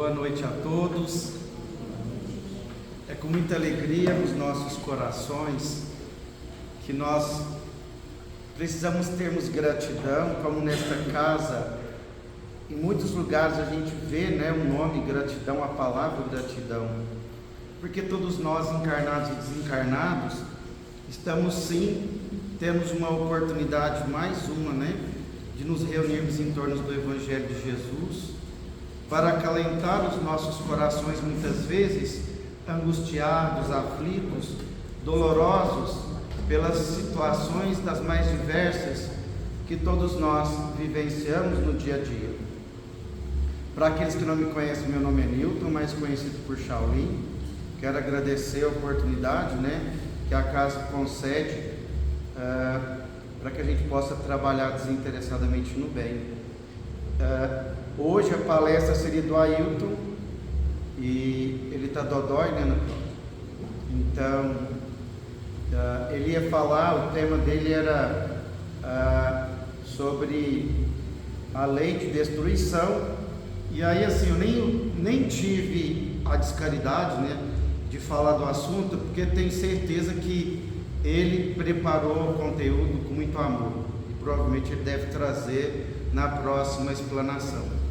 Boa noite a todos. É com muita alegria nos nossos corações que nós precisamos termos gratidão, como nesta casa, em muitos lugares a gente vê, o nome gratidão, a palavra gratidão, porque todos nós, encarnados e desencarnados, estamos sim, temos uma oportunidade, mais uma, de nos reunirmos em torno do Evangelho de Jesus, para acalentar os nossos corações, muitas vezes angustiados, aflitos, dolorosos, pelas situações das mais diversas que todos nós vivenciamos no dia a dia. Para aqueles que não me conhecem, meu nome é Newton, mais conhecido por Shaolin. Quero agradecer a oportunidade, que a casa concede para que a gente possa trabalhar desinteressadamente no bem. Hoje a palestra seria do Ailton e ele está dodói, Então ele ia falar, o tema dele era sobre a lei de destruição. E aí assim, eu nem tive a descaridade, de falar do assunto, porque tenho certeza que ele preparou o conteúdo com muito amor e provavelmente ele deve trazer na próxima explanação,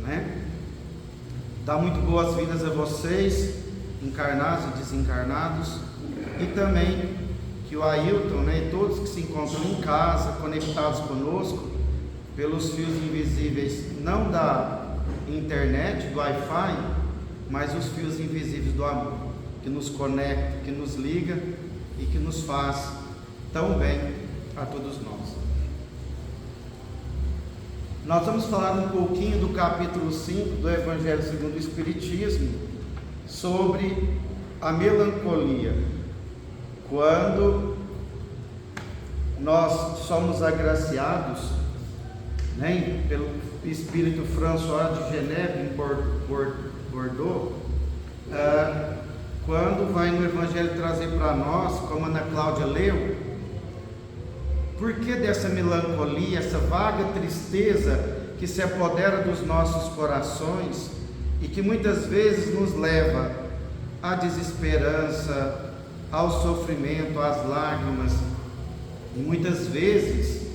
Dá muito boas-vindas a vocês, encarnados e desencarnados, e também que o Ailton, e todos que se encontram em casa, conectados conosco, pelos fios invisíveis, não da internet, do Wi-Fi, mas os fios invisíveis do amor, que nos conecta, que nos liga e que nos faz tão bem a todos nós. Nós vamos falar um pouquinho do capítulo 5 do Evangelho segundo o Espiritismo, sobre a melancolia. Quando nós somos agraciados, pelo Espírito François de Genebra, em Bordeaux, quando vai no Evangelho trazer para nós, como Ana Cláudia leu, por que dessa melancolia, essa vaga tristeza que se apodera dos nossos corações e que muitas vezes nos leva à desesperança, ao sofrimento, às lágrimas e muitas vezes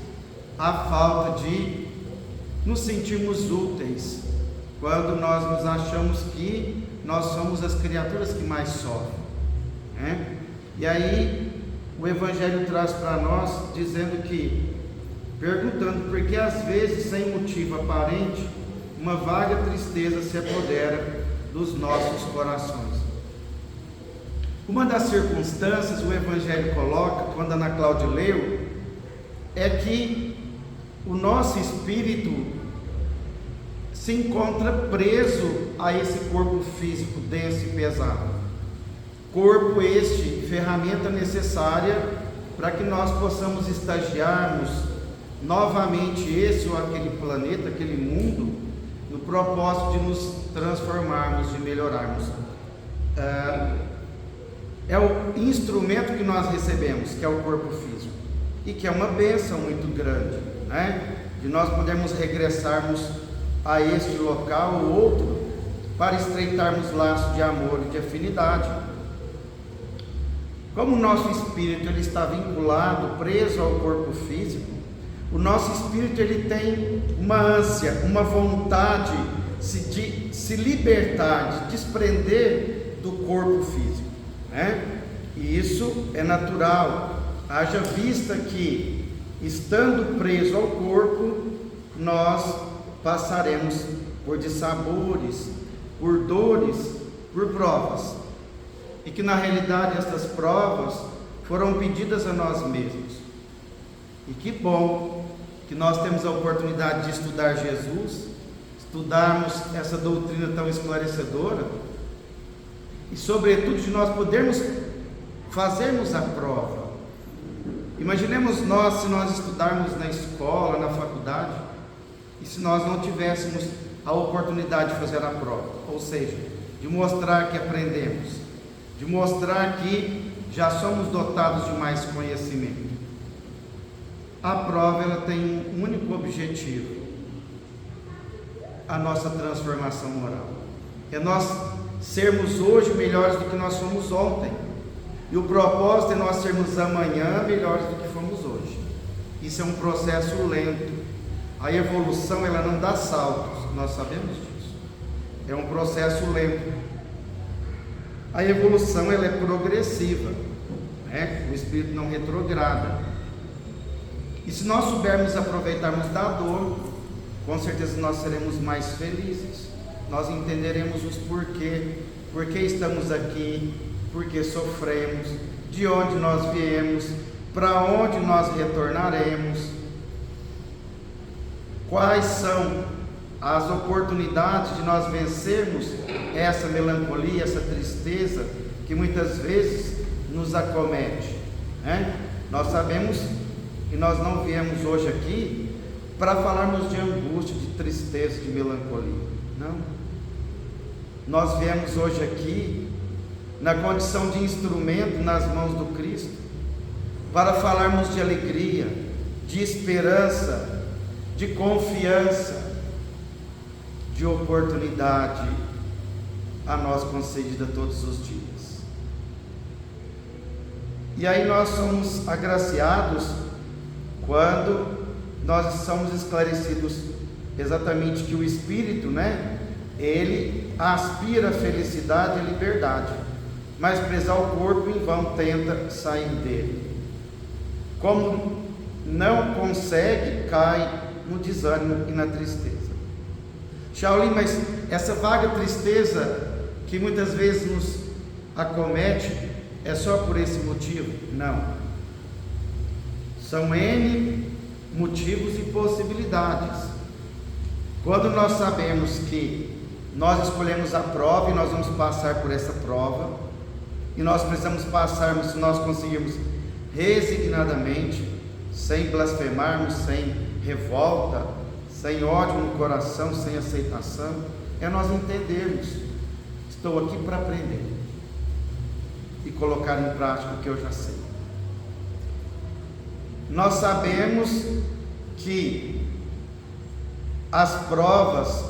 à falta de nos sentirmos úteis, quando nós nos achamos que nós somos as criaturas que mais sofrem, E aí o Evangelho traz para nós, dizendo que, perguntando por que às vezes, sem motivo aparente, uma vaga tristeza se apodera dos nossos corações. Uma das circunstâncias, o Evangelho coloca, quando Ana Cláudia leu, é que o nosso espírito se encontra preso a esse corpo físico denso e pesado. Corpo este, ferramenta necessária para que nós possamos estagiarmos novamente esse ou aquele planeta, aquele mundo, no propósito de nos transformarmos, de melhorarmos. É o instrumento que nós recebemos, que é o corpo físico, e que é uma bênção muito grande, de nós podermos regressarmos a este local ou outro, para estreitarmos laços de amor e de afinidade. Como o nosso espírito ele está vinculado, preso ao corpo físico, o nosso espírito ele tem uma ânsia, uma vontade de se libertar, de desprender do corpo físico, E isso é natural, haja vista que, estando preso ao corpo, nós passaremos por dissabores, por dores, por provas, e que na realidade estas provas foram pedidas a nós mesmos. E que bom que nós temos a oportunidade de estudar Jesus, estudarmos essa doutrina tão esclarecedora, e sobretudo de nós podermos fazermos a prova. Imaginemos nós, se nós estudarmos na escola, na faculdade, e se nós não tivéssemos a oportunidade de fazer a prova, ou seja, de mostrar que aprendemos, de mostrar que já somos dotados de mais conhecimento. A prova ela tem um único objetivo: a nossa transformação moral. é nós sermos hoje melhores do que nós fomos ontem, e o propósito é nós sermos amanhã melhores do que fomos hoje. Isso é um processo lento. A evolução, ela não dá saltos, nós sabemos disso. É um processo lento. A evolução, ela é progressiva, né? O espírito não retrograda. E se nós soubermos aproveitarmos da dor, com certeza nós seremos mais felizes. Nós entenderemos os porquê, por que estamos aqui, por que sofremos, de onde nós viemos, para onde nós retornaremos, quais são as oportunidades de nós vencermos essa melancolia, essa tristeza que muitas vezes nos acomete, né? Nós sabemos que nós não viemos hoje aqui para falarmos de angústia, de tristeza, de melancolia, não. Nós viemos hoje aqui na condição de instrumento nas mãos do Cristo, para falarmos de alegria, de esperança, de confiança, de oportunidade a nós concedida todos os dias. E aí nós somos agraciados quando nós somos esclarecidos exatamente que o Espírito, né, ele aspira a felicidade e a liberdade, mas prezar o corpo em vão tenta sair dele. Como não consegue, cai no desânimo e na tristeza. Shaolin, mas essa vaga tristeza que muitas vezes nos acomete é só por esse motivo? Não. São N motivos e possibilidades. Quando nós sabemos que nós escolhemos a prova e nós vamos passar por essa prova, e nós precisamos passarmos, se nós conseguirmos resignadamente, sem blasfemarmos, sem revolta, sem ódio no coração, sem aceitação, é nós entendermos: estou aqui para aprender e colocar em prática o que eu já sei. Nós sabemos que as provas,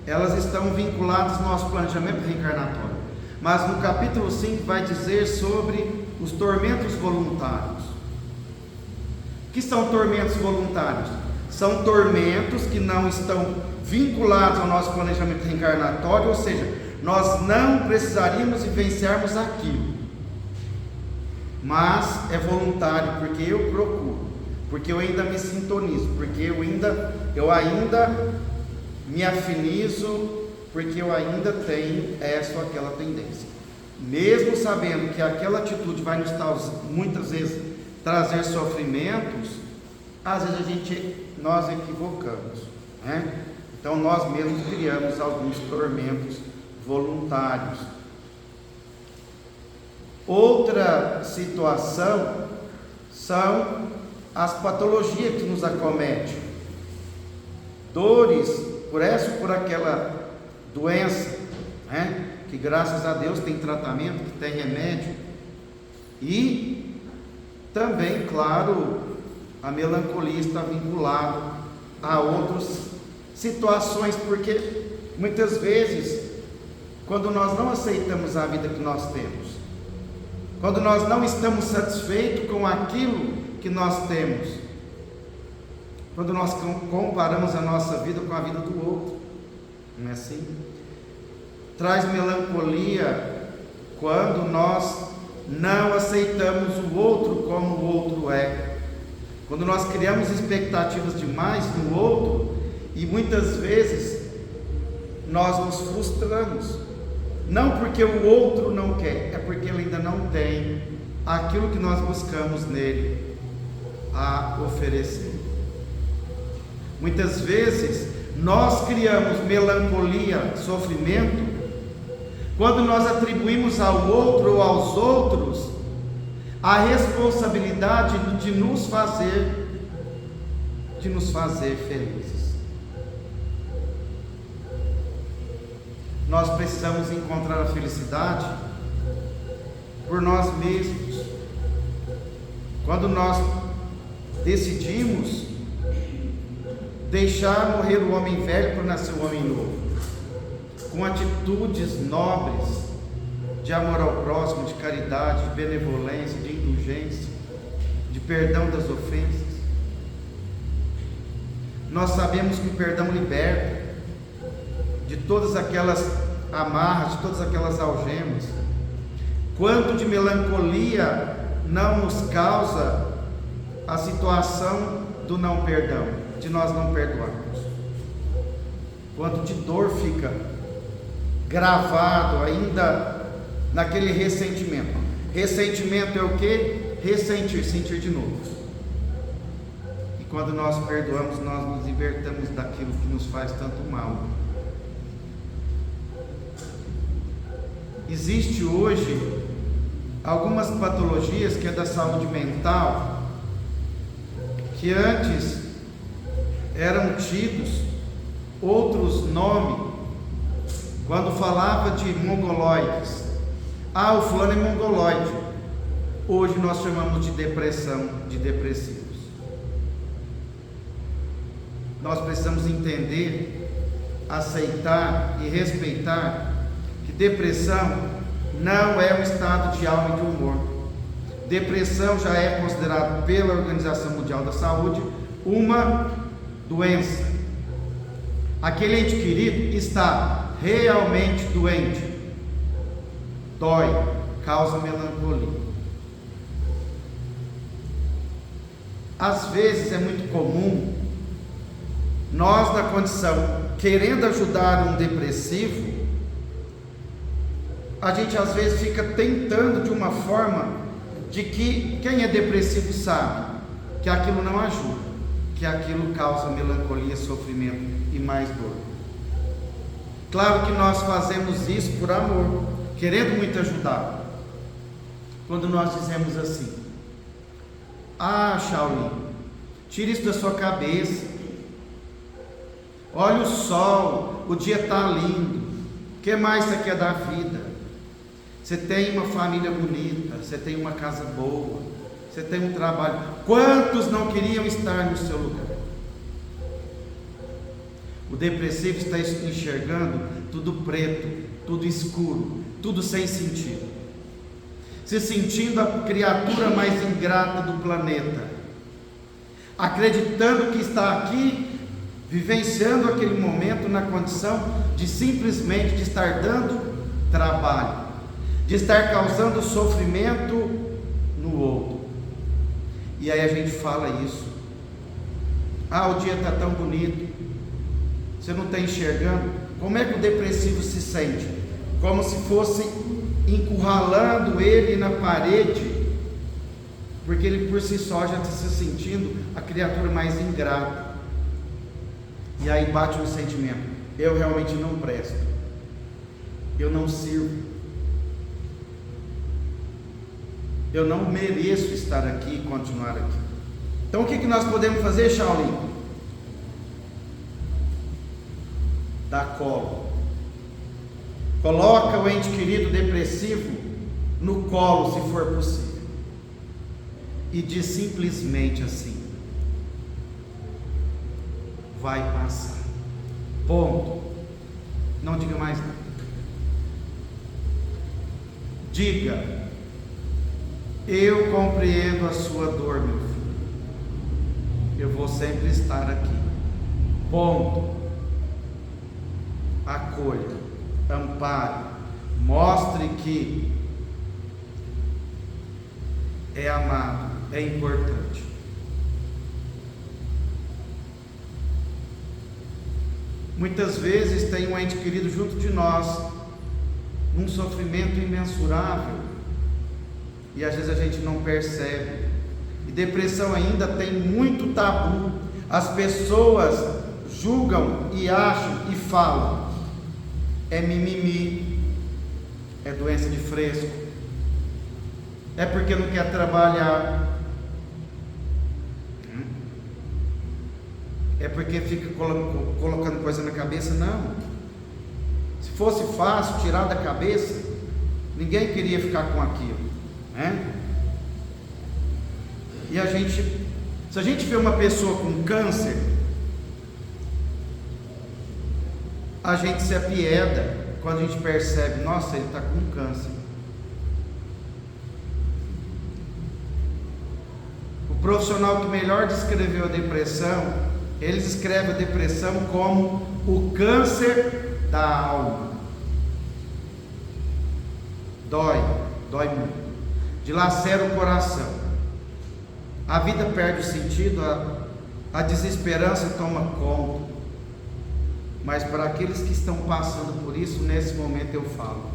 elas estão vinculadas no nosso planejamento reencarnatório, mas no capítulo 5 vai dizer sobre os tormentos voluntários. O que são tormentos voluntários? São tormentos que não estão vinculados ao nosso planejamento reencarnatório, ou seja, nós não precisaríamos vivenciarmos aquilo, mas é voluntário, porque eu procuro, porque eu ainda me sintonizo, porque eu ainda me afinizo, porque eu ainda tenho essa ou aquela tendência, mesmo sabendo que aquela atitude vai nos muitas vezes trazer sofrimentos. Às vezes nós equivocamos, né? Então nós mesmos criamos alguns tormentos voluntários. Outra situação são as patologias que nos acometem, dores por essa ou por aquela doença, né? Que graças a Deus tem tratamento, que tem remédio. E também, claro, a melancolia está vinculada a outras situações, porque muitas vezes, quando nós não aceitamos a vida que nós temos, quando nós não estamos satisfeitos com aquilo que nós temos, quando nós comparamos a nossa vida com a vida do outro, não é assim? Traz melancolia quando nós não aceitamos o outro como o outro é, quando nós criamos expectativas demais no outro, e muitas vezes nós nos frustramos, não porque o outro não quer, é porque ele ainda não tem aquilo que nós buscamos nele a oferecer. Muitas vezes nós criamos melancolia, sofrimento, quando nós atribuímos ao outro ou aos outros a responsabilidade de nos fazer felizes. Nós precisamos encontrar a felicidade por nós mesmos. Quando nós decidimos deixar morrer o homem velho para nascer o homem novo, com atitudes nobres, de amor ao próximo, de caridade, de benevolência, de indulgência, de perdão das ofensas. Nós sabemos que o perdão liberta de todas aquelas amarras, de todas aquelas algemas. Quanto de melancolia não nos causa a situação do não perdão, de nós não perdoarmos. Quanto de dor fica gravado ainda naquele ressentimento. Ressentimento é o que? Ressentir, sentir de novo. E quando nós perdoamos, nós nos libertamos daquilo que nos faz tanto mal. Existe hoje algumas patologias que é da saúde mental, que antes eram tidos outros nomes, quando falava de mongoloides. O fulano é mongoloide. Hoje nós chamamos de depressão, de depressivos. Nós precisamos entender, aceitar e respeitar que depressão não é um estado de alma e de humor. Depressão já é considerado pela Organização Mundial da Saúde uma doença. Aquele ente querido está realmente doente, dói, causa melancolia. Às vezes é muito comum nós, na condição, querendo ajudar um depressivo, a gente às vezes fica tentando de uma forma de que quem é depressivo sabe que aquilo não ajuda, que aquilo causa melancolia, sofrimento e mais dor. Claro que nós fazemos isso por amor, querendo muito ajudar. Quando nós dizemos assim: Shaolin, tira isso da sua cabeça, olha o sol, o dia está lindo, o que mais você quer da vida? Você tem uma família bonita, você tem uma casa boa, você tem um trabalho. Quantos não queriam estar no seu lugar? O depressivo está enxergando tudo preto, tudo escuro, tudo sem sentido, se sentindo a criatura mais ingrata do planeta, acreditando que está aqui, vivenciando aquele momento na condição de simplesmente de estar dando trabalho, de estar causando sofrimento no outro. E aí a gente fala isso: o dia está tão bonito, você não está enxergando. Como é que o depressivo se sente? Como se fosse encurralando ele na parede, porque ele por si só já está se sentindo a criatura mais ingrata. E aí bate um sentimento: eu realmente não presto, eu não sirvo, eu não mereço estar aqui e continuar aqui. Então o que nós podemos fazer, Shaolin? Dá colo. Coloca o ente querido depressivo no colo, se for possível, e diz simplesmente assim: vai passar. Ponto. Não diga mais nada. Diga: eu compreendo a sua dor, meu filho. Eu vou sempre estar aqui. Ponto. Acolha, ampare, mostre que é amado, é importante. Muitas vezes tem um ente querido junto de nós, num sofrimento imensurável, e às vezes a gente não percebe. E depressão ainda tem muito tabu. As pessoas julgam e acham e falam: é mimimi, é doença de fresco, é porque não quer trabalhar, é porque fica colocando coisa na cabeça. Não. Se fosse fácil tirar da cabeça, ninguém queria ficar com aquilo, né? E se a gente vê uma pessoa com câncer, a gente se apieda, quando a gente percebe, nossa, ele está com câncer. O profissional que melhor descreveu a depressão, ele descreve a depressão como o câncer da alma. Dói muito, dilacera o coração, a vida perde o sentido, a desesperança toma conta. Mas para aqueles que estão passando por isso, nesse momento eu falo: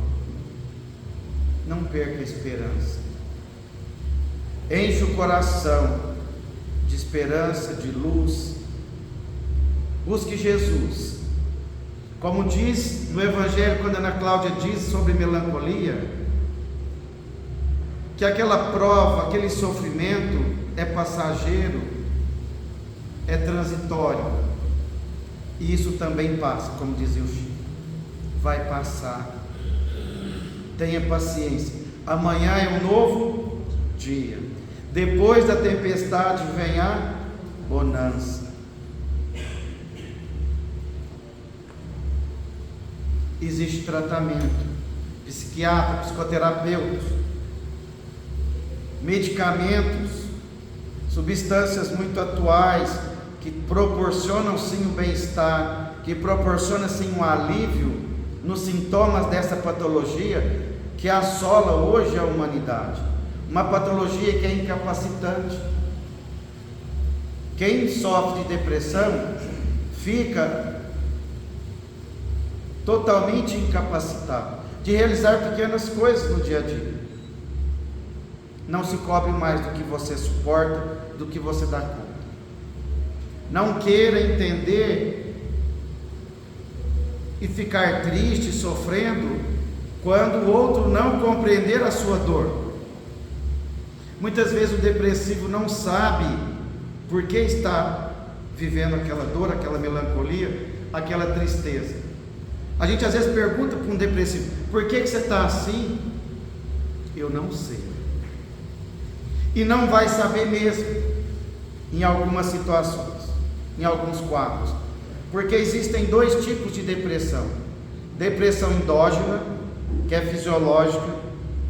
não perca a esperança, enche o coração de esperança, de luz, busque Jesus. Como diz no Evangelho, quando Ana Cláudia diz sobre melancolia, que aquela prova, aquele sofrimento é passageiro, é transitório, e isso também passa, como dizia o Chico, vai passar. Tenha paciência, amanhã é um novo dia, depois da tempestade vem a bonança. Existe tratamento, psiquiatra, psicoterapeuta, medicamentos, substâncias muito atuais que proporcionam sim o bem-estar, que proporcionam sim um alívio nos sintomas dessa patologia que assola hoje a humanidade. Uma patologia que é incapacitante. Quem sofre de depressão fica totalmente incapacitado de realizar pequenas coisas no dia a dia. Não se cobre mais do que você suporta, do que você dá conta. Não queira entender e ficar triste, sofrendo, quando o outro não compreender a sua dor. Muitas vezes o depressivo não sabe por que está vivendo aquela dor, aquela melancolia, aquela tristeza. A gente às vezes pergunta para um depressivo: por que você está assim? Eu não sei. E não vai saber mesmo, em algumas situações, em alguns quadros, porque existem dois tipos de depressão: depressão endógena, que é fisiológica,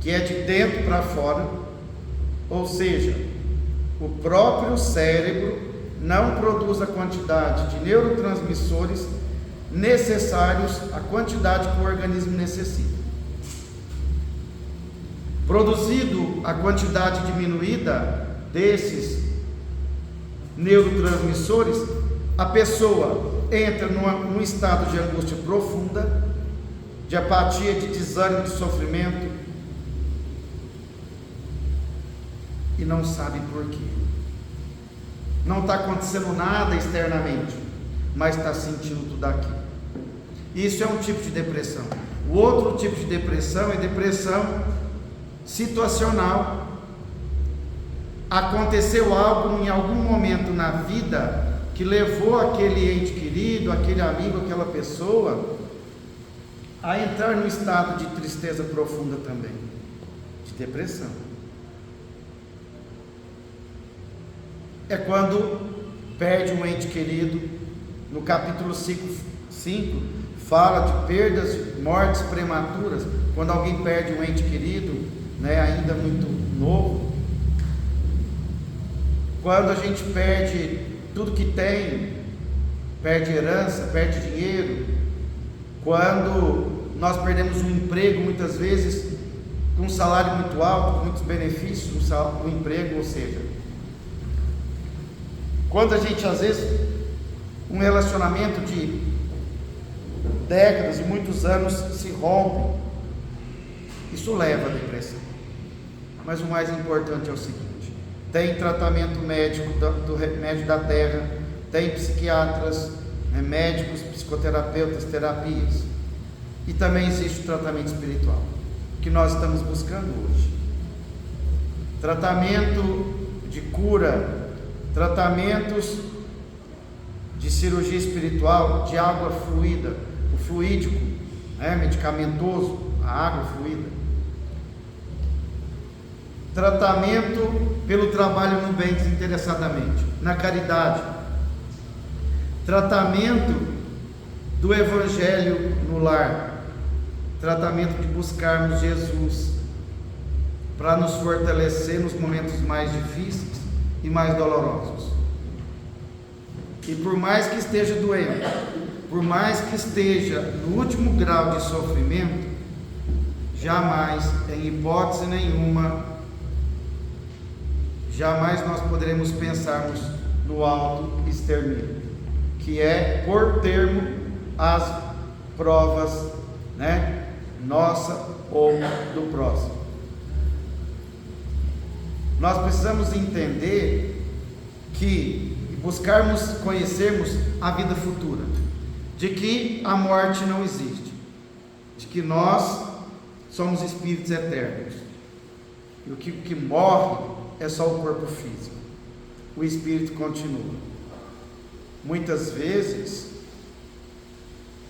que é de dentro para fora, ou seja, o próprio cérebro não produz a quantidade de neurotransmissores necessários, a quantidade que o organismo necessita. Produzido a quantidade diminuída desses neurotransmissores, a pessoa entra num estado de angústia profunda, de apatia, de desânimo, de sofrimento, e não sabe por quê. Não está acontecendo nada externamente, mas está sentindo tudo aqui. Isso é um tipo de depressão. O outro tipo de depressão é depressão situacional. Aconteceu algo em algum momento na vida que levou aquele ente querido, aquele amigo, aquela pessoa a entrar num estado de tristeza profunda também, de depressão. É quando perde um ente querido. No capítulo 5 fala de perdas, de mortes prematuras, quando alguém perde um ente querido, ainda muito novo. Quando a gente perde tudo que tem, perde herança, perde dinheiro. Quando nós perdemos um emprego, muitas vezes com um salário muito alto, com muitos benefícios no emprego, ou seja, quando a gente às vezes um relacionamento de décadas, de muitos anos se rompe, isso leva à depressão. Mas o mais importante é o seguinte: tem tratamento médico do remédio da terra, tem psiquiatras, médicos, psicoterapeutas, terapias, e também existe o tratamento espiritual, que nós estamos buscando hoje. Tratamento de cura, tratamentos de cirurgia espiritual, de água fluida, o fluídico, medicamentoso, a água fluida. Tratamento pelo trabalho no bem desinteressadamente, na caridade. Tratamento do evangelho no lar. tratamento de buscarmos Jesus para nos fortalecer nos momentos mais difíceis e mais dolorosos. E por mais que esteja doendo, por mais que esteja no último grau de sofrimento, jamais, em hipótese nenhuma, jamais nós poderemos pensarmos no auto-extermínio, que é por termo as provas, nossa ou do próximo. Nós precisamos entender que buscarmos conhecermos a vida futura, de que a morte não existe, de que nós somos espíritos eternos, e o que morre é só o corpo físico, o espírito continua, muitas vezes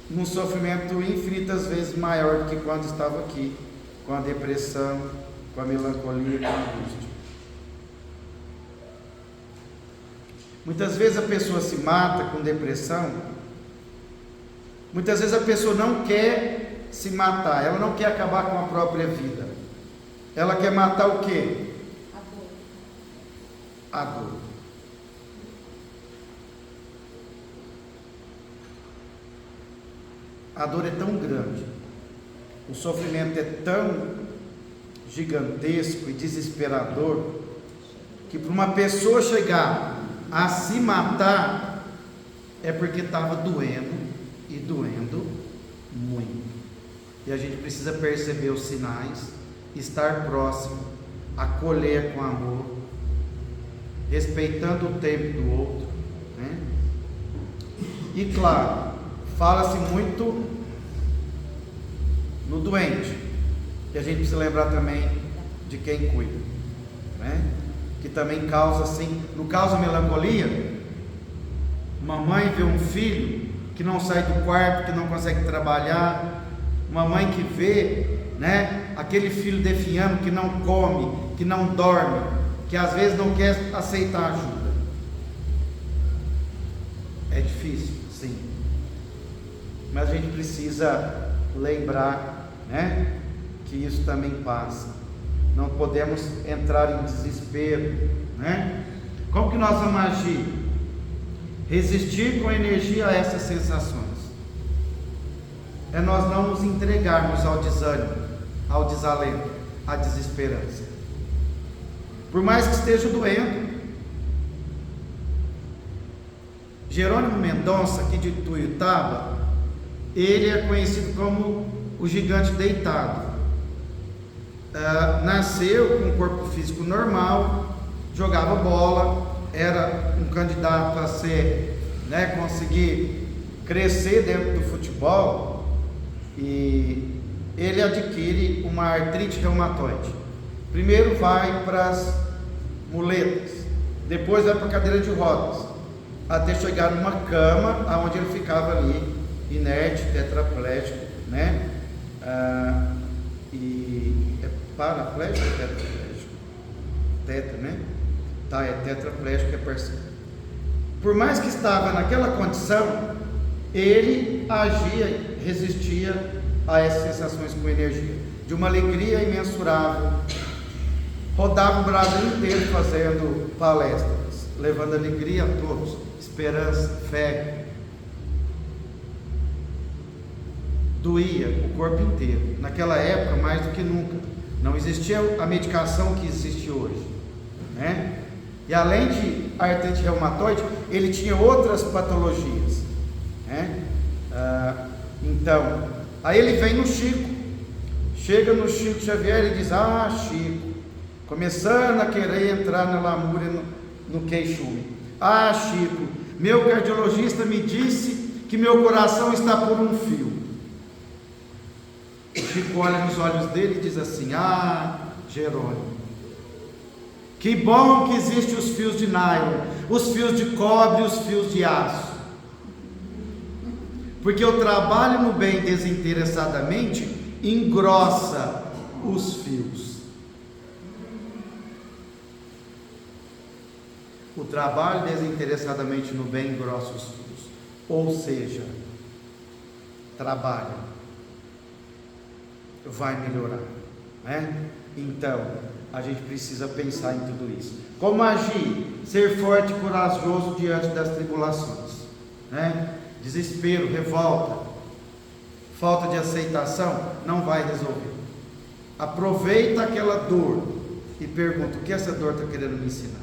num sofrimento infinitas vezes maior do que quando estava aqui, com a depressão, com a melancolia, com a angústia. Muitas vezes a pessoa se mata com depressão, muitas vezes a pessoa não quer se matar, ela não quer acabar com a própria vida, ela quer matar o quê? A dor. A dor é tão grande, o sofrimento é tão gigantesco e desesperador, que para uma pessoa chegar a se matar, é porque estava doendo, e doendo muito. E a gente precisa perceber os sinais, estar próximo, acolher com amor, respeitando o tempo do outro, E claro, fala-se muito no doente, e a gente precisa lembrar também de quem cuida, que também causa, assim, não causa melancolia. Uma mãe vê um filho que não sai do quarto, que não consegue trabalhar, uma mãe que vê, aquele filho definhando, que não come, que não dorme, que às vezes não quer aceitar ajuda. É difícil, sim, mas a gente precisa lembrar, que isso também passa. Não podemos entrar em desespero, Como que nós vamos agir? Resistir com energia a essas sensações. É nós não nos entregarmos ao desânimo, ao desalento, à desesperança. Por mais que esteja doendo. Jerônimo Mendonça, aqui de Tuiutaba, ele é conhecido como o gigante deitado. Nasceu com um corpo físico normal, jogava bola, era um candidato a ser, conseguir crescer dentro do futebol, e ele adquire uma artrite reumatoide. Primeiro vai para as muletas, depois vai para a cadeira de rodas, até chegar numa cama, onde ele ficava ali, inerte, tetraplégico, e é paraplégico ou tetraplégico? É tetraplégico, é parceiro. Por mais que estava naquela condição, ele agia, resistia a essas sensações com energia, de uma alegria imensurável. Rodava o Brasil inteiro fazendo palestras, levando alegria a todos, esperança, fé. Doía o corpo inteiro. Naquela época, mais do que nunca, não existia a medicação que existe hoje, E além de artrite reumatoide, ele tinha outras patologias, Então, aí ele vem no Chico, chega no Chico Xavier e diz: Chico, começando a querer entrar na lamúria no queixume. Chico, meu cardiologista me disse que meu coração está por um fio. O Chico olha nos olhos dele e diz assim: Jerônimo, que bom que existem os fios de nylon, os fios de cobre e os fios de aço, porque o trabalho no bem desinteressadamente engrossa os fios. O trabalho desinteressadamente no bem engrossa os fios, ou seja, trabalha. vai melhorar, né? Então, a gente precisa pensar em tudo isso. Como agir? Ser forte e corajoso diante das tribulações, né? Desespero, revolta, falta de aceitação, não vai resolver. Aproveita aquela dor e pergunta: o que essa dor está querendo me ensinar?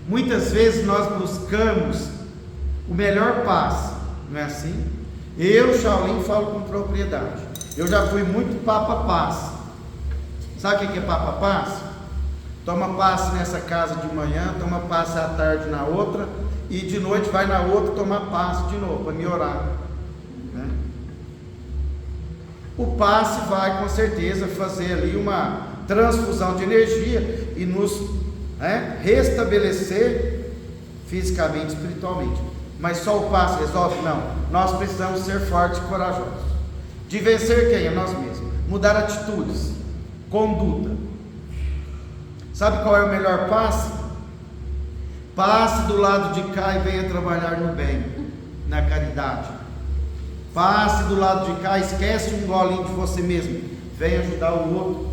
Muitas vezes nós buscamos o melhor passe, não é assim? Eu, Shaolin, falo com propriedade. Eu já fui muito papa-passe. Sabe o que é papa-passe? Toma passe nessa casa de manhã, toma passe à tarde na outra, e de noite vai na outra tomar passe de novo, para me orar, né? O passe vai com certeza fazer ali uma transfusão de energia e nos, né, restabelecer fisicamente, espiritualmente. Mas só o passe resolve? Não. Nós precisamos ser fortes e corajosos. De vencer quem? A nós mesmos. Mudar atitudes, conduta. Sabe qual é o melhor passe? Passe do lado de cá e venha trabalhar no bem, na caridade. Passe do lado de cá, esquece um golinho de você mesmo, venha ajudar o outro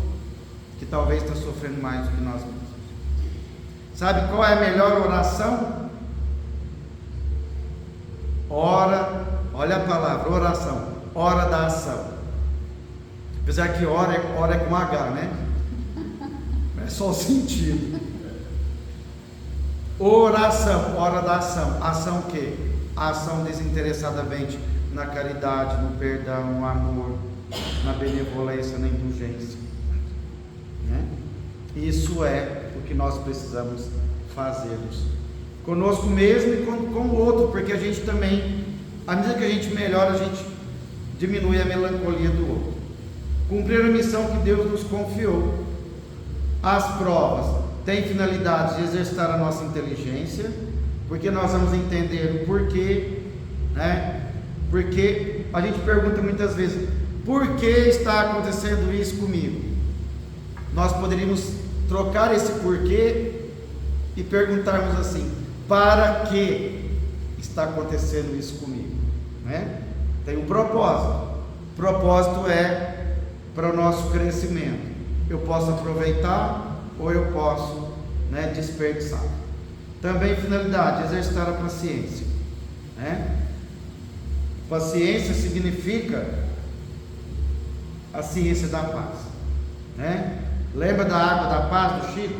que talvez está sofrendo mais do que nós mesmos. Sabe qual é a melhor oração? Ora, olha a palavra, oração, hora da ação. Apesar que hora é com H, né? É só o sentido. Oração, hora da ação. Ação o quê? A ação desinteressadamente na caridade, no perdão, no amor, na benevolência, na indulgência, né? Isso é o que nós precisamos fazermos conosco mesmo e com o outro, porque a gente também, à medida que a gente melhora, a gente diminui a melancolia do outro. Cumprir a missão que Deus nos confiou. As provas têm finalidade de exercitar a nossa inteligência, porque nós vamos entender o porquê, né? Porque a gente pergunta muitas vezes: por que está acontecendo isso comigo? Nós poderíamos trocar esse porquê e perguntarmos assim: para que está acontecendo isso comigo, né? Tem um propósito. O propósito é para o nosso crescimento. Eu posso aproveitar ou eu posso, né, desperdiçar. Também finalidade, exercitar a paciência, né? Paciência significa a ciência da paz, né? Lembra da água da paz do Chico?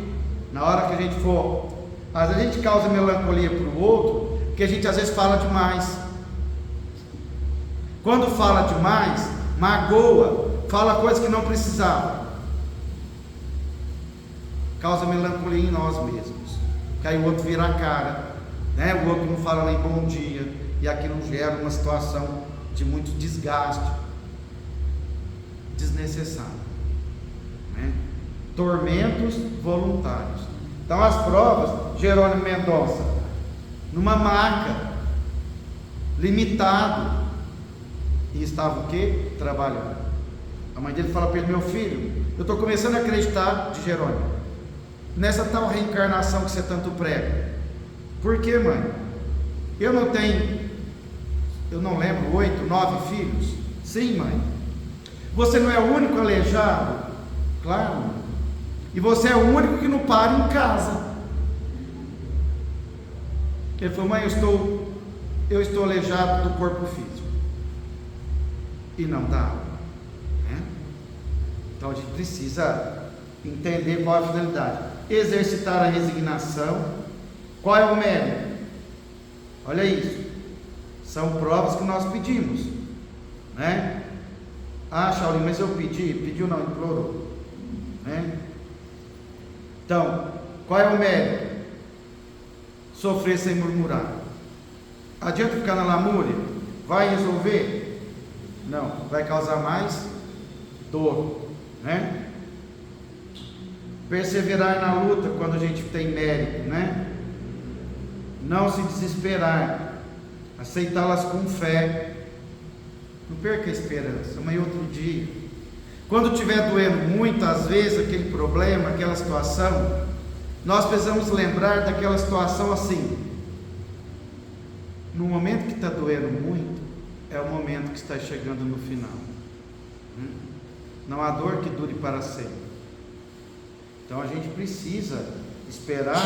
Na hora que a gente for, às vezes a gente causa melancolia para o outro, porque a gente às vezes fala demais. Quando fala demais, magoa, fala coisas que não precisava, causa melancolia em nós mesmos, que aí o outro vira a cara, né? O outro não fala nem bom dia, e aquilo gera uma situação de muito desgaste desnecessário, né? Tormentos voluntários. Então as provas, Jerônimo Mendonça, numa maca, limitado, e estava o quê? Trabalhando. A mãe dele fala para ele: meu filho, eu estou começando a acreditar, de Jerônimo, nessa tal reencarnação que você tanto prega. Por quê, mãe? Eu não tenho, eu não lembro, 8, 9 filhos? Sim, mãe. Você não é o único aleijado? Claro, mãe. E você é o único que não para em casa. Ele falou: mãe, eu estou aleijado do corpo físico. E não dá, né? Então a gente precisa entender qual é a finalidade. Exercitar a resignação. Qual é o mérito? Olha isso. São provas que nós pedimos, né? Ah, Shaolin, mas eu pediu não, implorou, né? Então, qual é o mérito? Sofrer sem murmurar. Adianta ficar na lamúria? Vai resolver? Não, vai causar mais dor, né? Perseverar na luta quando a gente tem mérito, né? Não se desesperar, aceitá-las com fé. Não perca a esperança, amanhã é outro dia. Quando estiver doendo muito, às vezes, aquele problema, aquela situação, nós precisamos lembrar daquela situação assim: no momento que está doendo muito, é o momento que está chegando no final. Não há dor que dure para sempre. Então a gente precisa esperar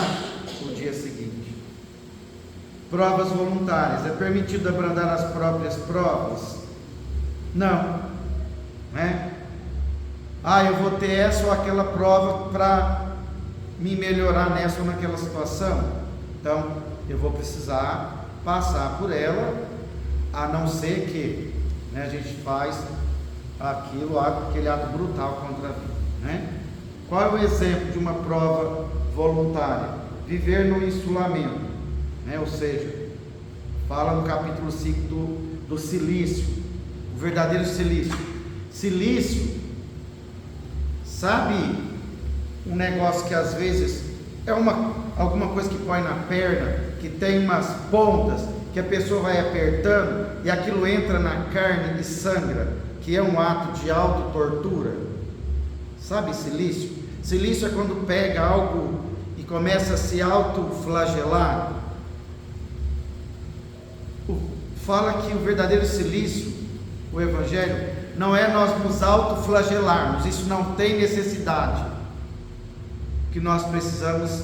o dia seguinte. Provas voluntárias. É permitido abrandar as próprias provas? Não. Eu vou ter essa ou aquela prova para me melhorar nessa ou naquela situação. Então eu vou precisar passar por ela, a não ser que a gente faz aquele ato brutal contra a vida. Qual é o exemplo de uma prova voluntária? Viver no isolamento, ou seja, fala no capítulo 5 do silício, o verdadeiro silício. Silício, sabe um negócio que às vezes é alguma coisa que põe na perna, que tem umas pontas, que a pessoa vai apertando e aquilo entra na carne e sangra, que é um ato de autotortura. Sabe silício? Silício é quando pega algo e começa a se autoflagelar. Fala que o verdadeiro silício, o Evangelho, não é nós nos autoflagelarmos, isso não tem necessidade. O que nós precisamos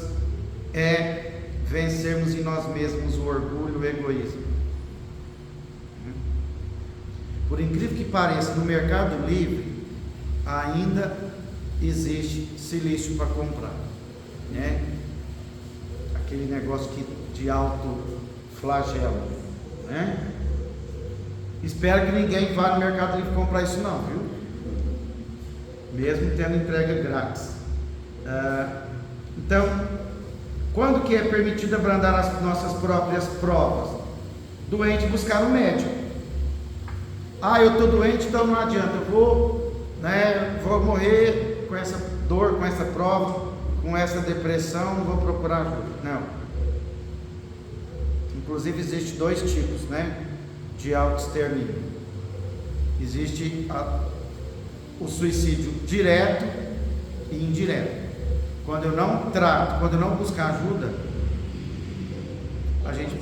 é vencermos em nós mesmos o orgulho e o egoísmo. Por incrível que pareça, no Mercado Livre ainda existe silício para comprar, aquele negócio de autoflagelo, Espero que ninguém vá no Mercado Livre comprar isso não, viu? Mesmo tendo entrega grátis. Então, quando que é permitido abrandar as nossas próprias provas? Doente buscar um médico. Eu estou doente, então não adianta, eu vou morrer com essa dor, com essa prova, com essa depressão, não vou procurar ajuda. Não. Inclusive existem dois tipos, de autoextermínio. Existe o suicídio direto e indireto. Quando eu não trato, quando eu não buscar ajuda, a gente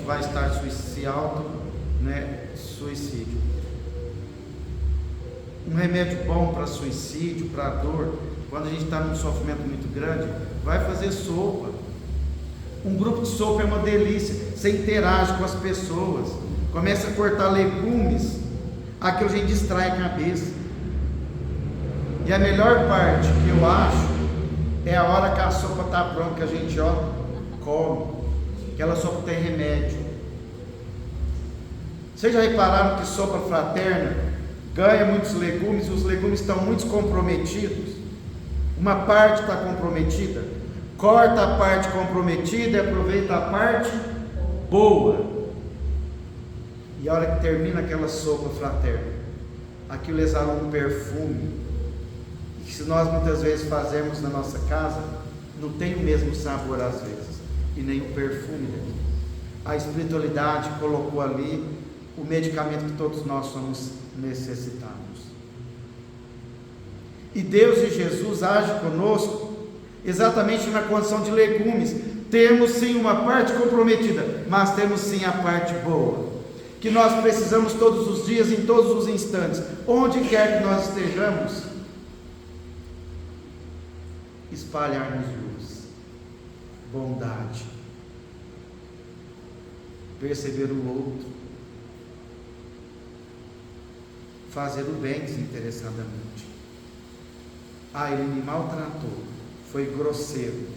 vai estar suicídio. Um remédio bom para suicídio, para dor, quando a gente está num sofrimento muito grande, vai fazer sopa. Um grupo de sopa é uma delícia. Você interage com as pessoas, começa a cortar legumes, aquilo a gente distrai a cabeça. E a melhor parte que eu acho é a hora que a sopa está pronta, que a gente come. Aquela sopa tem remédio. Vocês já repararam que sopa fraterna ganha muitos legumes e os legumes estão muito comprometidos? Uma parte está comprometida, corta a parte comprometida e aproveita a parte boa. E a hora que termina aquela sopa fraterna, aquilo exala um perfume, que se nós muitas vezes fazemos na nossa casa, não tem o mesmo sabor às vezes, e nem o perfume daqui. A espiritualidade colocou ali o medicamento que todos nós somos necessitados. E Deus e Jesus agem conosco exatamente na condição de legumes. Temos sim uma parte comprometida, mas temos sim a parte boa, que nós precisamos todos os dias, em todos os instantes, onde quer que nós estejamos, espalharmos luz, bondade, perceber o outro, fazer o bem desinteressadamente. Ele me maltratou, foi grosseiro,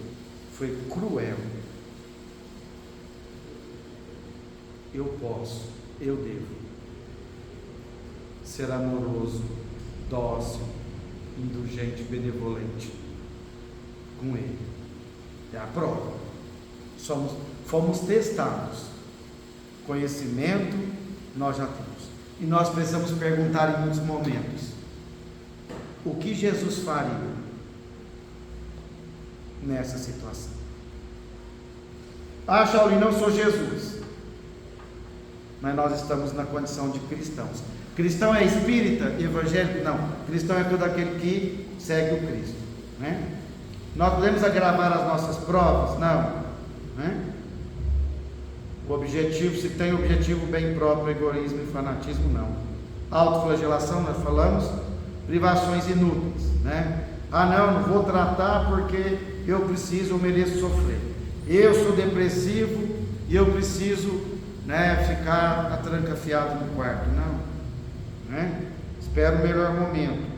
foi cruel. Eu posso, eu devo ser amoroso, dócil, indulgente, benevolente com ele. É a prova. Fomos testados. Conhecimento nós já temos. E nós precisamos perguntar em muitos momentos: o que Jesus faria nessa situação? Shauli, não sou Jesus. Mas nós estamos na condição de cristãos. Cristão é espírita, evangélico? Não. Cristão é todo aquele que segue o Cristo, Nós podemos agravar as nossas provas? Não, O objetivo, se tem objetivo bem próprio, egoísmo e fanatismo, não. Autoflagelação, nós falamos, privações inúteis, né? Ah, não vou tratar porque eu preciso, eu mereço sofrer. Eu sou depressivo e eu preciso, né, ficar atrancafiado no quarto. Não, né? Espera o melhor momento.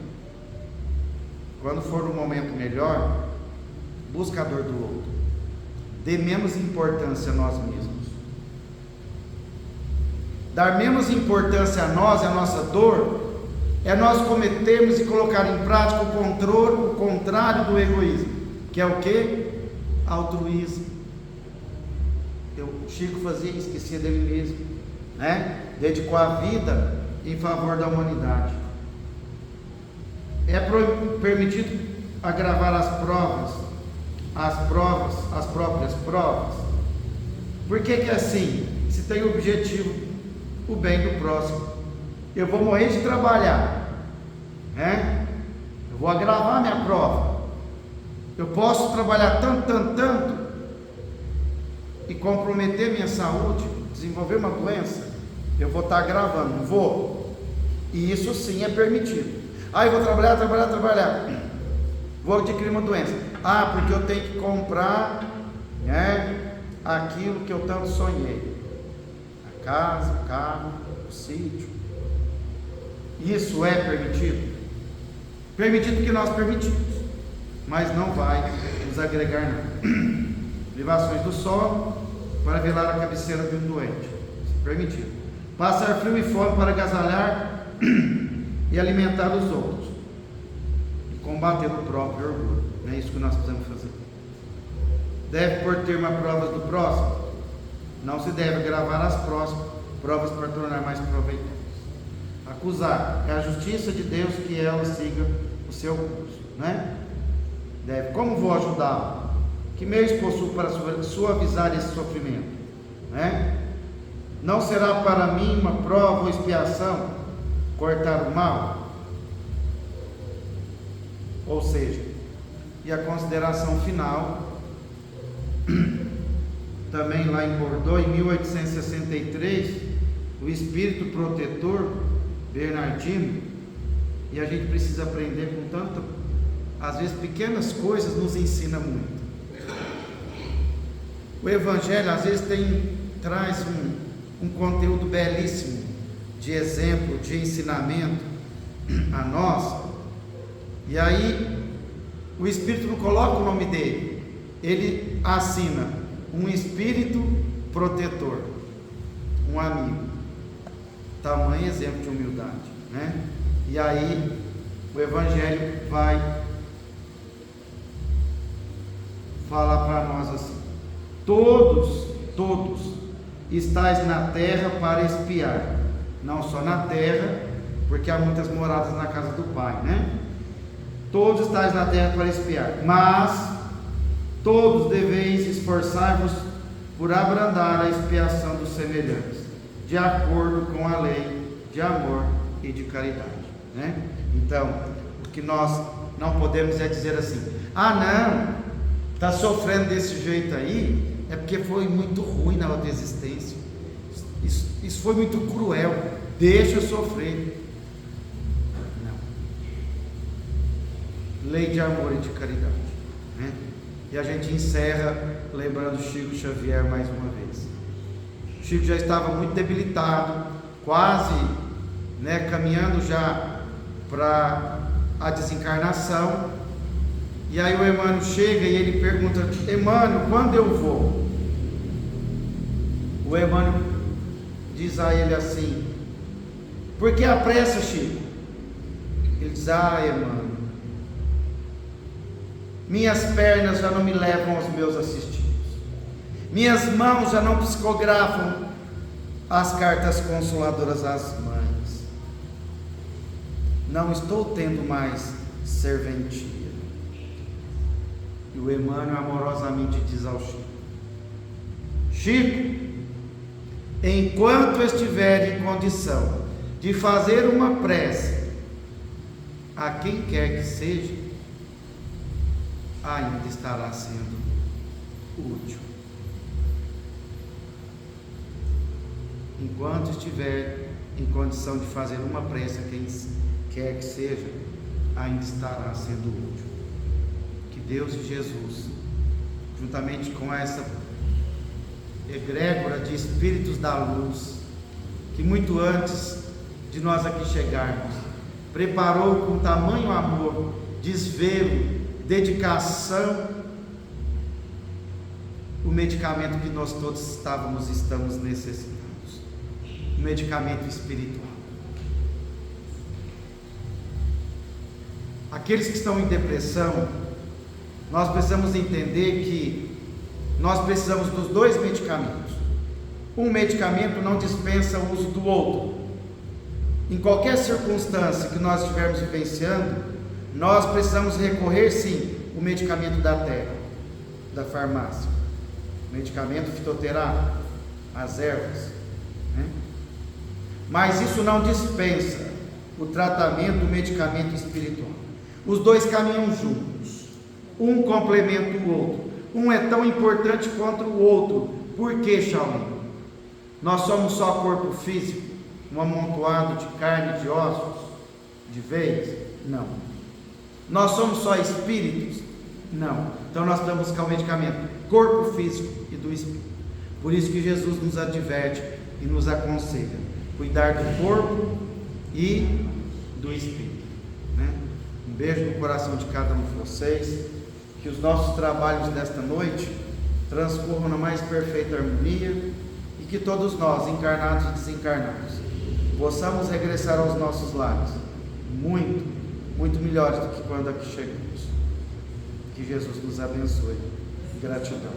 Quando for um momento melhor, busca a dor do outro. Dê menos importância a nós mesmos. Dar menos importância a nós e a nossa dor é nós cometermos e colocar em prática o contrário do egoísmo, que é o que? Altruísmo. O Chico fazia, esquecia dele mesmo, né? Dedicou a vida em favor da humanidade. É permitido agravar as próprias provas. Por que é assim? Se tem o objetivo, o bem do próximo. Eu vou morrer de trabalhar, né? Eu vou agravar minha prova. Eu posso trabalhar tanto e comprometer minha saúde, desenvolver uma doença. Eu vou estar agravando, vou. E isso sim é permitido. Ah, eu vou trabalhar. Vou adquirir uma doença. Ah, porque eu tenho que comprar, né, aquilo que eu tanto sonhei. A casa, o carro, o sítio. Isso é permitido? Permitido que nós permitimos, mas não vai nos agregar nada. Privações do sono para velar a cabeceira de um doente. Permitido. Passar frio e fome para agasalhar e alimentar os outros. E combater o próprio orgulho. Não é isso que nós precisamos fazer. Deve por termo a provas do próximo. Não se deve agravar as provas para tornar mais proveitosas. Acusar é a justiça de Deus que ela siga o seu curso, né? Deve. Como vou ajudá-lo? Que meios possuo para suavizar esse sofrimento, né? Não será para mim uma prova ou expiação cortar o mal? Ou seja, e a consideração final, também lá em Bordeaux, em 1863, o espírito protetor Bernardino, e a gente precisa aprender com tanto, às vezes pequenas coisas nos ensina muito. O Evangelho às vezes traz um conteúdo belíssimo, de exemplo, de ensinamento a nós, e aí o Espírito não coloca o nome dele, ele assina um Espírito protetor, um amigo. Tamanho exemplo de humildade, né? E aí o Evangelho vai falar para nós assim: todos estáis na terra para espiar, não só na terra, porque há muitas moradas na casa do Pai, né? Todos estáis na terra para espiar, mas todos deveis esforçar-vos por abrandar a expiação dos semelhantes, de acordo com a lei de amor e de caridade, né? Então, o que nós não podemos é dizer assim: ah, não, está sofrendo desse jeito aí, é porque foi muito ruim na outra existência, isso foi muito cruel, deixa eu sofrer. Não. Lei de amor e de caridade, né? E a gente encerra lembrando Chico Xavier mais uma vez. Chico já estava muito debilitado, quase, né, caminhando já para a desencarnação. E aí o Emmanuel chega e ele pergunta: Emmanuel, quando eu vou? O Emmanuel diz a ele assim: por que a pressa, Chico? Ele diz: ah, Emmanuel, minhas pernas já não me levam aos meus assistidos, minhas mãos já não psicografam as cartas consoladoras às mães, não estou tendo mais serventia. E o Emmanuel amorosamente diz ao Chico: Chico, enquanto estiver em condição de fazer uma prece a quem quer que seja, ainda estará sendo útil. enquanto estiver em condição de fazer uma prece a quem quer que seja, ainda estará sendo útil. Que Deus e Jesus, juntamente com essa egrégora de espíritos da luz, que muito antes de nós aqui chegarmos, preparou com tamanho amor, desvelo, dedicação, o medicamento que nós todos estamos necessitados, o medicamento espiritual. Aqueles que estão em depressão, nós precisamos entender que nós precisamos dos dois medicamentos. Um medicamento não dispensa o uso do outro. Em qualquer circunstância que nós estivermos vivenciando, nós precisamos recorrer sim ao medicamento da terra, da farmácia, medicamento fitoterápico, as ervas, né? Mas isso não dispensa o tratamento, o medicamento espiritual. Os dois caminham juntos, um complementa o outro, um é tão importante quanto o outro. Por que, Shaolin? Nós somos só corpo físico, um amontoado de carne, de ossos, de veias? Não. Nós somos só espíritos? Não. Então nós temos que buscar o medicamento, corpo físico e do espírito. Por isso que Jesus nos adverte e nos aconselha, cuidar do corpo e do espírito, né? Um beijo no coração de cada um de vocês, que os nossos trabalhos desta noite transcorram na mais perfeita harmonia e que todos nós, encarnados e desencarnados, possamos regressar aos nossos lares muito, muito melhores do que quando aqui chegamos. Que Jesus nos abençoe. Gratidão.